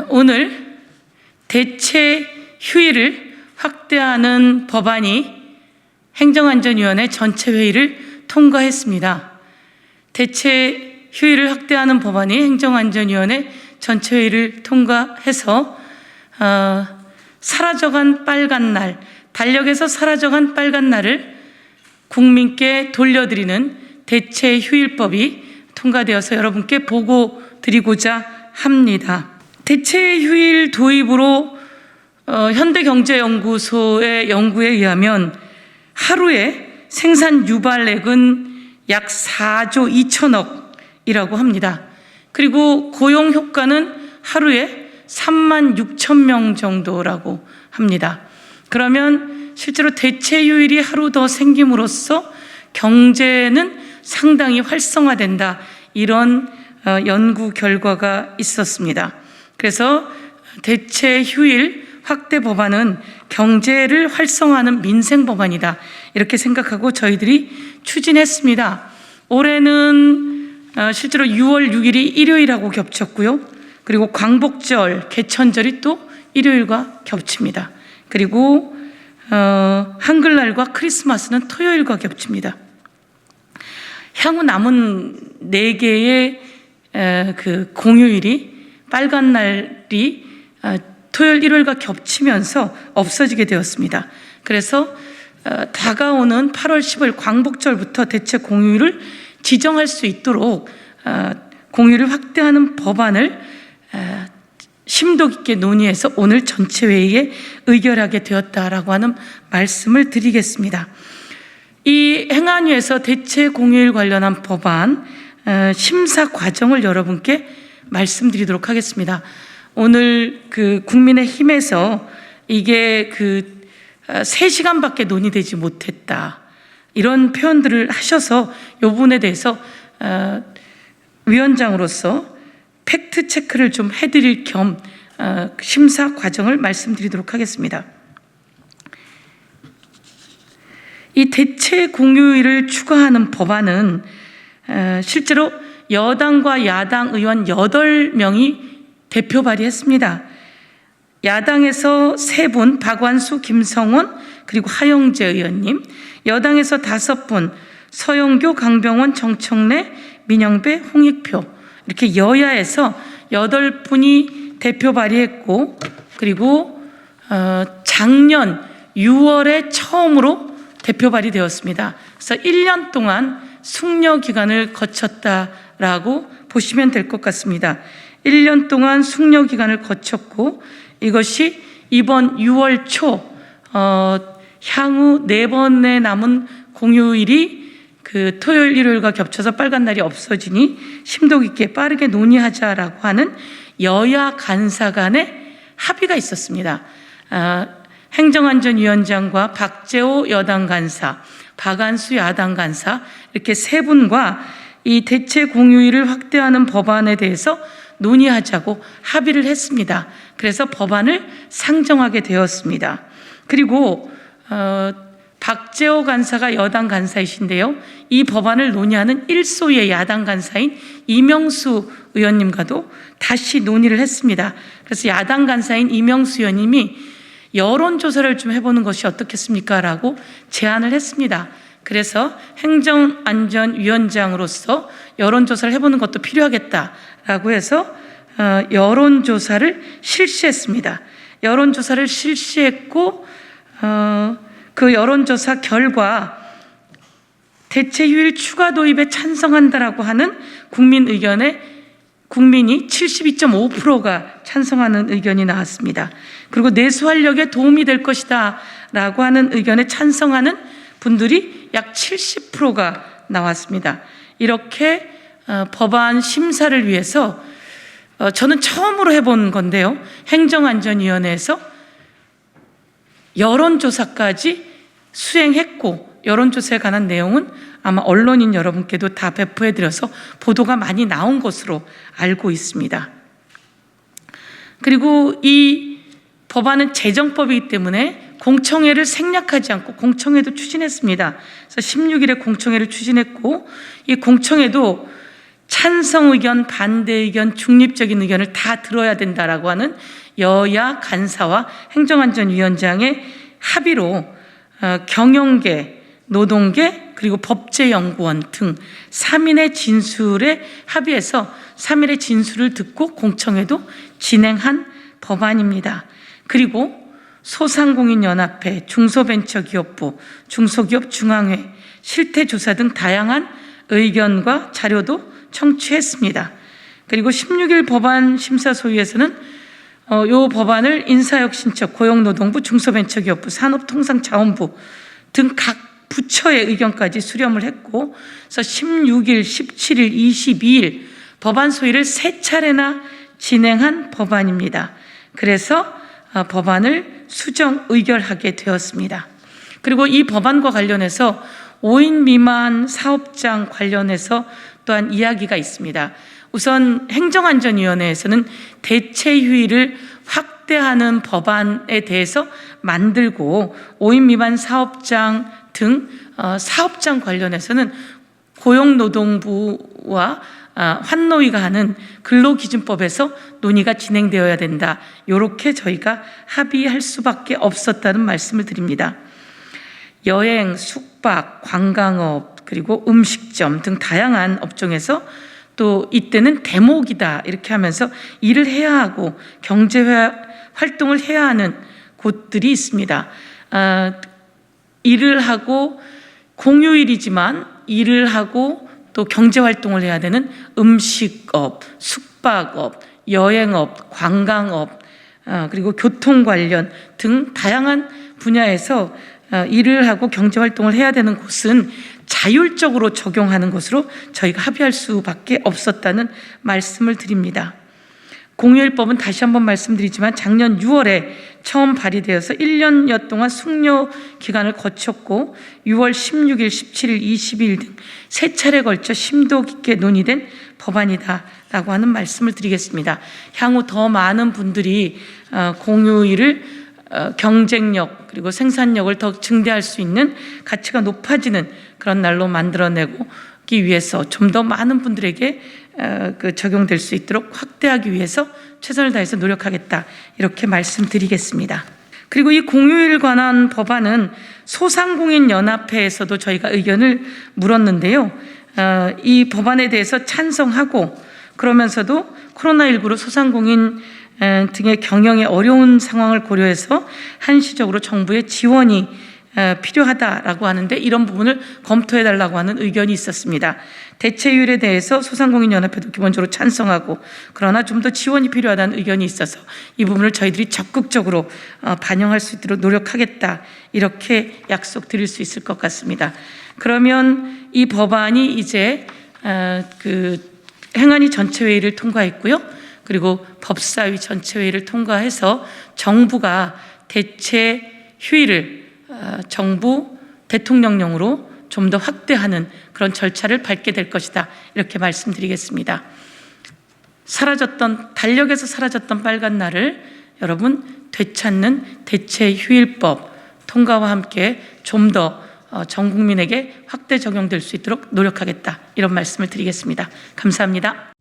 오늘 대체 휴일을 확대하는 법안이 행정안전위원회 전체회의를 통과했습니다. 대체 휴일을 확대하는 법안이 행정안전위원회 전체회의를 통과해서 사라져간 빨간 날, 달력에서 사라져간 빨간 날을 국민께 돌려드리는 대체 휴일법이 통과되어서 여러분께 보고 드리고자 합니다. 대체 휴일 도입으로 현대경제연구소의 연구에 의하면 하루에 생산 유발액은 약 4조 2천억이라고 합니다. 그리고 고용 효과는 하루에 3만 6천 명 정도라고 합니다. 그러면 실제로 대체 휴일이 하루 더 생김으로써 경제는 상당히 활성화된다, 이런 연구 결과가 있었습니다. 그래서 대체 휴일 확대 법안은 경제를 활성화하는 민생 법안이다, 이렇게 생각하고 저희들이 추진했습니다. 올해는 실제로 6월 6일이 일요일하고 겹쳤고요. 그리고 광복절, 개천절이 또 일요일과 겹칩니다. 그리고 한글날과 크리스마스는 토요일과 겹칩니다. 향후 남은 4개의 그 공휴일이 빨간 날이 토요일, 일요일과 겹치면서 없어지게 되었습니다. 그래서 다가오는 8월 10일 광복절부터 대체 공휴일을 지정할 수 있도록 공휴일을 확대하는 법안을 심도 깊게 논의해서 오늘 전체 회의에 의결하게 되었다라고 하는 말씀을 드리겠습니다. 이 행안위에서 대체 공휴일 관련한 법안 심사 과정을 여러분께 말씀드리도록 하겠습니다. 오늘 그 국민의힘에서 이게 3시간밖에 논의되지 못했다, 이런 표현들을 하셔서 이 부분에 대해서 위원장으로서 팩트 체크를 좀 해드릴 겸 심사 과정을 말씀드리도록 하겠습니다. 이 대체 공휴일을 추가하는 법안은 실제로 여당과 야당 의원 8명이 대표 발의했습니다. 야당에서 3분, 박완수, 김성원, 그리고 하영재 의원님, 여당에서 5분, 서영교, 강병원, 정청래, 민영배, 홍익표, 이렇게 여야에서 8분이 대표 발의했고, 그리고 작년 6월에 처음으로 대표 발의되었습니다. 그래서 1년 동안 숙려 기간을 거쳤다라고 보시면 될 것 같습니다. 1년 동안 숙려 기간을 거쳤고, 이것이 이번 6월 초 향후 4번의 남은 공휴일이 그 토요일, 일요일과 겹쳐서 빨간 날이 없어지니 심도 깊게 빠르게 논의하자라고 하는 여야 간사 간의 합의가 있었습니다. 행정안전위원장과 박재호 여당 간사, 박안수 야당 간사, 이렇게 3분과 이 대체 공휴일을 확대하는 법안에 대해서 논의하자고 합의를 했습니다. 그래서 법안을 상정하게 되었습니다. 그리고 박재호 간사가 여당 간사이신데요, 이 법안을 논의하는 1소위의 야당 간사인 이명수 의원님과도 다시 논의를 했습니다. 그래서 야당 간사인 이명수 의원님이 여론조사를 좀 해보는 것이 어떻겠습니까? 라고 제안을 했습니다. 그래서 행정안전위원장으로서 여론조사를 해보는 것도 필요하겠다라고 해서 여론조사를 실시했습니다. 여론조사를 실시했고, 그 여론조사 결과 대체 휴일 추가 도입에 찬성한다라고 하는 국민 의견에 국민이 72.5%가 찬성하는 의견이 나왔습니다. 그리고 내수활력에 도움이 될 것이다 라고 하는 의견에 찬성하는 분들이 약 70%가 나왔습니다. 이렇게 법안 심사를 위해서 저는 처음으로 해본 건데요, 행정안전위원회에서 여론조사까지 수행했고, 여론조사에 관한 내용은 아마 언론인 여러분께도 다 배포해드려서 보도가 많이 나온 것으로 알고 있습니다. 그리고 이 법안은 재정법이기 때문에 공청회를 생략하지 않고 공청회도 추진했습니다. 그래서 16일에 공청회를 추진했고, 이 공청회도 찬성 의견, 반대 의견, 중립적인 의견을 다 들어야 된다라고 하는 여야 간사와 행정안전위원장의 합의로 경영계, 노동계, 그리고 법제연구원 등 3인의 진술에 합의해서 3일의 진술을 듣고 공청회도 진행한 법안입니다. 그리고 소상공인연합회, 중소벤처기업부, 중소기업중앙회, 실태조사 등 다양한 의견과 자료도 청취했습니다. 그리고 16일 법안 심사소위에서는 이 법안을 인사혁신처, 고용노동부, 중소벤처기업부, 산업통상자원부 등 각 부처의 의견까지 수렴을 했고, 그래서 16일, 17일, 22일 법안 소위를 3차례나 진행한 법안입니다. 그래서 법안을 수정 의결하게 되었습니다. 그리고 이 법안과 관련해서 5인 미만 사업장 관련해서 또한 이야기가 있습니다. 우선 행정안전위원회에서는 대체휴일을 확대하는 법안에 대해서 만들고 5인 미만 사업장 등 사업장 관련해서는 고용노동부와 환노위가 하는 근로기준법에서 논의가 진행되어야 된다. 이렇게 저희가 합의할 수밖에 없었다는 말씀을 드립니다. 여행, 숙박, 관광업, 그리고 음식점 등 다양한 업종에서 또 이때는 대목이다 이렇게 하면서 일을 해야 하고 경제 활동을 해야 하는 곳들이 있습니다. 일을 하고 공휴일이지만 일을 하고 또 경제 활동을 해야 되는 음식업, 숙박업, 여행업, 관광업, 그리고 교통 관련 등 다양한 분야에서 일을 하고 경제 활동을 해야 되는 곳은 자율적으로 적용하는 것으로 저희가 합의할 수밖에 없었다는 말씀을 드립니다. 공휴일법은 다시 한번 말씀드리지만 작년 6월에 처음 발의되어서 1년여 동안 숙려 기간을 거쳤고 6월 16일, 17일, 22일 등 3차례 걸쳐 심도 깊게 논의된 법안이다라고 하는 말씀을 드리겠습니다. 향후 더 많은 분들이 공휴일을 경쟁력 그리고 생산력을 더 증대할 수 있는 가치가 높아지는 그런 날로 만들어내기 위해서 좀 더 많은 분들에게 적용될 수 있도록 확대하기 위해서 최선을 다해서 노력하겠다 이렇게 말씀드리겠습니다. 그리고 이 공휴일 관한 법안은 소상공인연합회에서도 저희가 의견을 물었는데요. 이 법안에 대해서 찬성하고 그러면서도 코로나19로 소상공인 등의 경영에 어려운 상황을 고려해서 한시적으로 정부의 지원이 필요하다라고 하는데 이런 부분을 검토해달라고 하는 의견이 있었습니다. 대체휴일에 대해서 소상공인연합회도 기본적으로 찬성하고 그러나 좀 더 지원이 필요하다는 의견이 있어서 이 부분을 저희들이 적극적으로 반영할 수 있도록 노력하겠다 이렇게 약속드릴 수 있을 것 같습니다. 그러면 이 법안이 이제 행안위 전체회의를 통과했고요. 그리고 법사위 전체회의를 통과해서 정부가 대체휴일을 정부 대통령령으로 좀 더 확대하는 그런 절차를 밟게 될 것이다 이렇게 말씀드리겠습니다. 달력에서 사라졌던 빨간 날을 여러분 되찾는 대체휴일법 통과와 함께 좀 더 전 국민에게 확대 적용될 수 있도록 노력하겠다 이런 말씀을 드리겠습니다. 감사합니다.